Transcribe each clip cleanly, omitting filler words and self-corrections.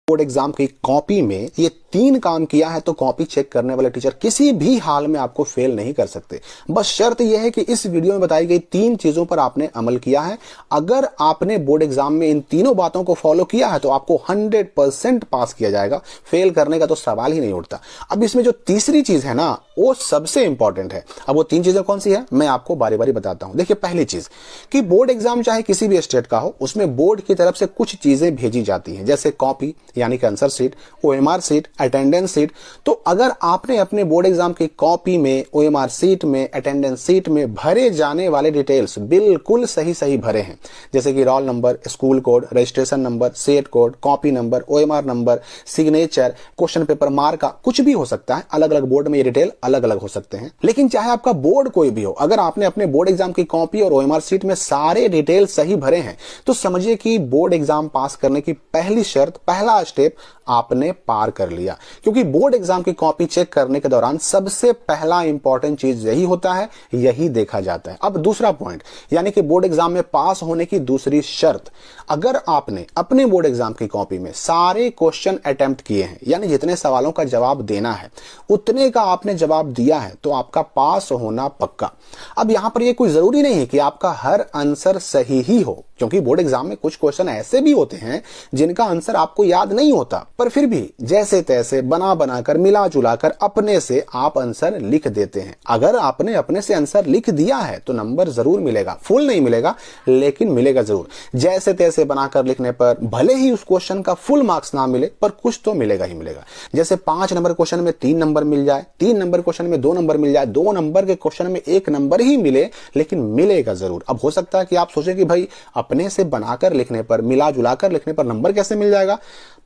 Board exam की copy में ये 3 काम किया है तो कॉपी चेक करने वाले टीचर किसी भी हाल में आपको फेल नहीं कर सकते। बस शर्त यह है कि इस वीडियो में बताई गई 3 चीजों पर आपने अमल किया है। अगर आपने बोर्ड एग्जाम में इन तीनों बातों को फॉलो किया है तो आपको 100% पास किया जाएगा, फेल करने का तो सवाल ही नहीं उठता। अब इसमें जो तीसरी चीज है ना, वो सबसे इंपॉर्टेंट है। अब वो 3 चीजें कौन सी है मैं आपको बारी बारी बताता हूं। देखिए, पहली चीज कि बोर्ड एग्जाम चाहे किसी भी स्टेट का हो, उसमें बोर्ड की तरफ से कुछ चीजें भेजी जाती हैं, जैसे कॉपी यानी कि answer sheet, OMR sheet, attendance sheet. तो अगर आपने अपने बोर्ड एग्जाम की कॉपी में, ओएमआर शीट में, अटेंडेंस शीट में भरे जाने वाले डिटेल्स बिल्कुल सही भरे हैं, जैसे कि roll number, school code, registration number, set code, copy number, OMR number, signature, question paper mark का कुछ भी हो सकता है। अलग अलग बोर्ड में ये डिटेल अलग अलग हो सकते हैं, लेकिन चाहे आपका बोर्ड कोई भी हो, अगर आपने अपने बोर्ड एग्जाम की कॉपी और ओएमआर शीट में सारे डिटेल सही भरे हैं तो समझिए कि बोर्ड एग्जाम पास करने की पहली शर्त, पहला स्टेप आपने पार कर लिया। क्योंकि बोर्ड एग्जाम की कॉपी चेक करने के दौरान सबसे पहला इंपॉर्टेंट चीज यही होता है, यही देखा जाता है। अब दूसरा पॉइंट, यानी कि बोर्ड एग्जाम में पास होने की दूसरी शर्त, अगर आपने अपने बोर्ड एग्जाम की कॉपी में सारे क्वेश्चन अटेम्प्ट किए हैं, यानी जितने सवालों का जवाब देना है उतने का आपने जवाब दिया है, तो आपका पास होना पक्का। अब यहां पर यह कोई जरूरी नहीं है कि आपका हर आंसर सही ही हो, क्योंकि बोर्ड एग्जाम में कुछ क्वेश्चन ऐसे भी होते हैं जिनका आंसर आपको याद नहीं होता, पर फिर भी जैसे तैसे बना बनाकर, मिला जुलाकर अपने से आप आंसर लिख देते हैं। अगर आपने अपने से आंसर लिख दिया है तो नंबर जरूर मिलेगा, फुल नहीं मिलेगा लेकिन मिलेगा जरूर। जैसे तैसे बनाकर लिखने पर भले ही उस क्वेश्चन का फुल मार्क्स ना मिले, पर कुछ तो मिलेगा ही मिलेगा। जैसे 5 नंबर क्वेश्चन में 3 नंबर मिल जाए, 3 नंबर क्वेश्चन में 2 नंबर मिल जाए, 2 नंबर के क्वेश्चन में 1 नंबर ही मिले, लेकिन मिलेगा जरूर। अब हो सकता है कि आप सोचें कि भाई अपने से बनाकर लिखने पर, मिला जुलाकर लिखने पर नंबर कैसे मिल जाएगा?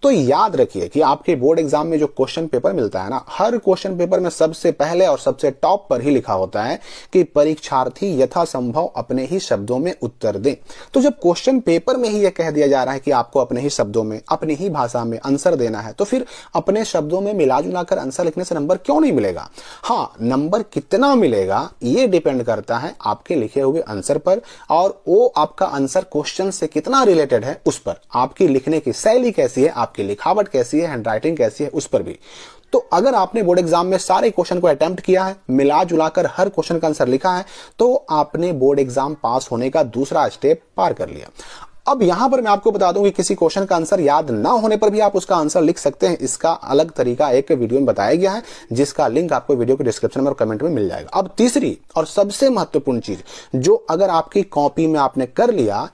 तो याद रखिए कि आपके बोर्ड एग्जाम में जो क्वेश्चन पेपर मिलता है ना, हर क्वेश्चन पेपर में सबसे पहले और सबसे टॉप पर ही लिखा होता है कि परीक्षार्थी यथासंभव अपने ही शब्दों में उत्तर दें। तो जब क्वेश्चन पेपर में ही यह कह दिया जा रहा है कि आपको अपने ही शब्दों में, अपनी ही भाषा में आंसर देना है, तो फिर अपने शब्दों में मिला जुलाकर आंसर लिखने से नंबर क्यों नहीं मिलेगा? हाँ, नंबर कितना मिलेगा ये डिपेंड करता है आपके लिखे हुए आंसर पर, और वो आपका आंसर क्वेश्चन से कितना रिलेटेड है उस पर, आपकी लिखने की शैली कैसी है, आपकी लिखावट कैसी है, हैंडराइटिंग कैसी है, उस पर भी। तो अगर आपने बोर्ड एग्जाम में सारे क्वेश्चन को अटेम्प्ट किया है, मिला जुलाकर हर क्वेश्चन का आंसर लिखा है, तो आपने बोर्ड एग्जाम पास होने का दूसरा स्टेप पार कर लिया। अब यहां पर मैं आपको बता दूं कि किसी क्वेश्चन का आंसर याद ना होने पर भी आप उसका आंसर लिख सकते हैं। इसका अलग तरीका एक वीडियो में बताया गया है, जिसका लिंक आपको वीडियो के डिस्क्रिप्शन में और कमेंट में मिल जाएगा। अब तीसरी और सबसे महत्वपूर्ण चीज, जो अगर आपकी कॉपी में आपने कर लिया,